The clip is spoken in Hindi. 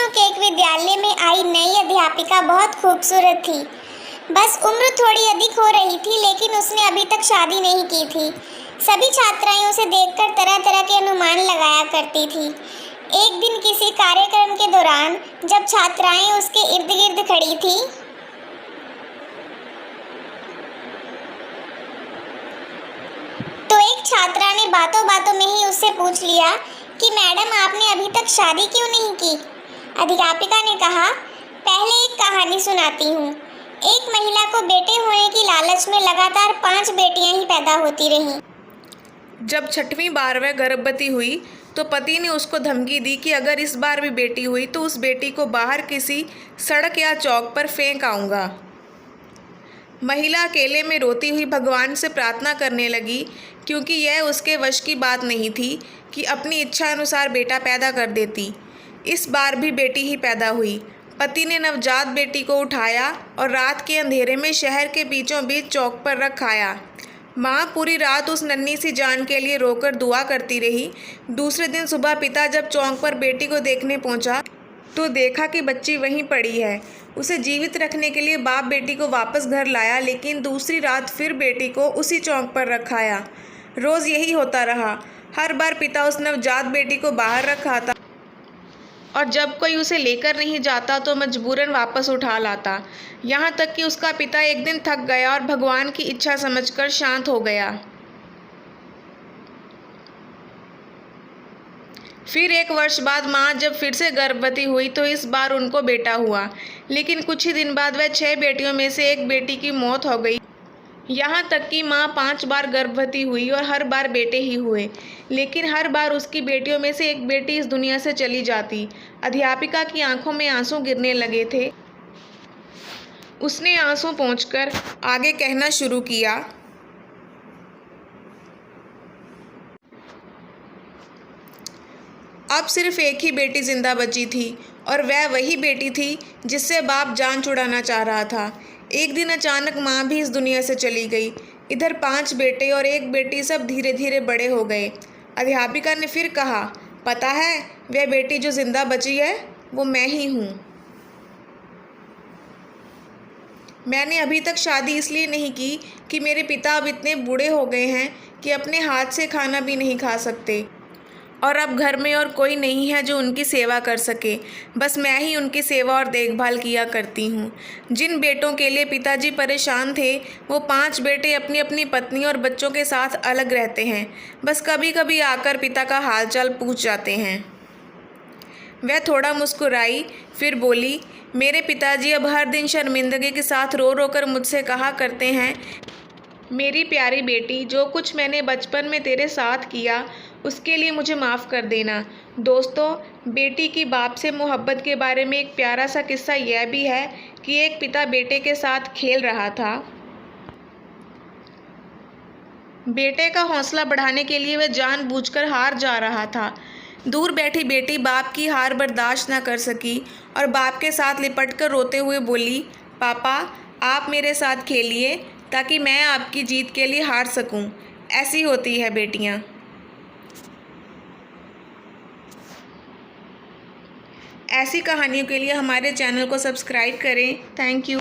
छुट्टियों के एक विद्यालय में आई नई अध्यापिका बहुत खूबसूरत थी। बस उम्र थोड़ी अधिक हो रही थी, लेकिन उसने अभी तक शादी नहीं की थी। सभी छात्राएं उसे देखकर तरह तरह के अनुमान लगाया करती थी। एक दिन किसी कार्यक्रम के दौरान जब छात्राएं उसके इर्द गिर्द खड़ी थीं, तो एक छात्रा ने बातों बातों में ही उससे पूछ लिया कि मैडम, आपने अभी तक शादी क्यों नहीं की? अध्यापिका ने कहा, पहले एक कहानी सुनाती हूँ। एक महिला को बेटे होने की लालच में लगातार 5 बेटियां ही पैदा होती रहीं। जब 6वीं बार वह गर्भवती हुई तो पति ने उसको धमकी दी कि अगर इस बार भी बेटी हुई तो उस बेटी को बाहर किसी सड़क या चौक पर फेंक आऊँगा। महिला अकेले में रोती हुई भगवान से प्रार्थना करने लगी, क्योंकि यह उसके वश की बात नहीं थी कि अपनी इच्छा अनुसार बेटा पैदा कर देती। इस बार भी बेटी ही पैदा हुई। पति ने नवजात बेटी को उठाया और रात के अंधेरे में शहर के बीचों बीच चौक पर रखाया। माँ पूरी रात उस नन्ही सी जान के लिए रोकर दुआ करती रही। दूसरे दिन सुबह पिता जब चौक पर बेटी को देखने पहुँचा तो देखा कि बच्ची वहीं पड़ी है। उसे जीवित रखने के लिए बाप बेटी को वापस घर लाया, लेकिन दूसरी रात फिर बेटी को उसी चौक पर रखाया। रोज़ यही होता रहा। हर बार पिता उस नवजात बेटी को बाहर रखाता और जब कोई उसे लेकर नहीं जाता तो मजबूरन वापस उठा लाता। यहाँ तक कि उसका पिता एक दिन थक गया और भगवान की इच्छा समझकर शांत हो गया। फिर 1 वर्ष बाद माँ जब फिर से गर्भवती हुई तो इस बार उनको बेटा हुआ, लेकिन कुछ ही दिन बाद वह 6 बेटियों में से एक बेटी की मौत हो गई। यहाँ तक कि माँ 5 बार गर्भवती हुई और हर बार बेटे ही हुए, लेकिन हर बार उसकी बेटियों में से एक बेटी इस दुनिया से चली जाती। अध्यापिका की आंखों में आंसू गिरने लगे थे। उसने आंसू पोंछकर आगे कहना शुरू किया, अब सिर्फ एक ही बेटी जिंदा बची थी और वह वही बेटी थी जिससे बाप जान छुड़ाना चाह रहा था। एक दिन अचानक माँ भी इस दुनिया से चली गई। इधर 5 बेटे और एक बेटी सब धीरे धीरे बड़े हो गए। अध्यापिका ने फिर कहा, पता है, वह बेटी जो जिंदा बची है वो मैं ही हूँ। मैंने अभी तक शादी इसलिए नहीं की कि मेरे पिता अब इतने बूढ़े हो गए हैं कि अपने हाथ से खाना भी नहीं खा सकते और अब घर में और कोई नहीं है जो उनकी सेवा कर सके। बस मैं ही उनकी सेवा और देखभाल किया करती हूँ। जिन बेटों के लिए पिताजी परेशान थे, वो 5 बेटे अपनी अपनी पत्नी और बच्चों के साथ अलग रहते हैं। बस कभी कभी आकर पिता का हालचाल पूछ जाते हैं। वह थोड़ा मुस्कुराई, फिर बोली, मेरे पिताजी अब हर दिन शर्मिंदगी के साथ रो रो कर मुझसे कहा करते हैं, मेरी प्यारी बेटी, जो कुछ मैंने बचपन में तेरे साथ किया उसके लिए मुझे माफ़ कर देना। दोस्तों, बेटी की बाप से मोहब्बत के बारे में एक प्यारा सा किस्सा यह भी है कि एक पिता बेटे के साथ खेल रहा था। बेटे का हौसला बढ़ाने के लिए वह जानबूझकर हार जा रहा था। दूर बैठी बेटी बाप की हार बर्दाश्त न कर सकी और बाप के साथ लिपटकर रोते हुए बोली, पापा, आप मेरे साथ खेलिए ताकि मैं आपकी जीत के लिए हार सकूं। ऐसी होती है बेटियां। ऐसी कहानियों के लिए हमारे चैनल को सब्सक्राइब करें। Thank you.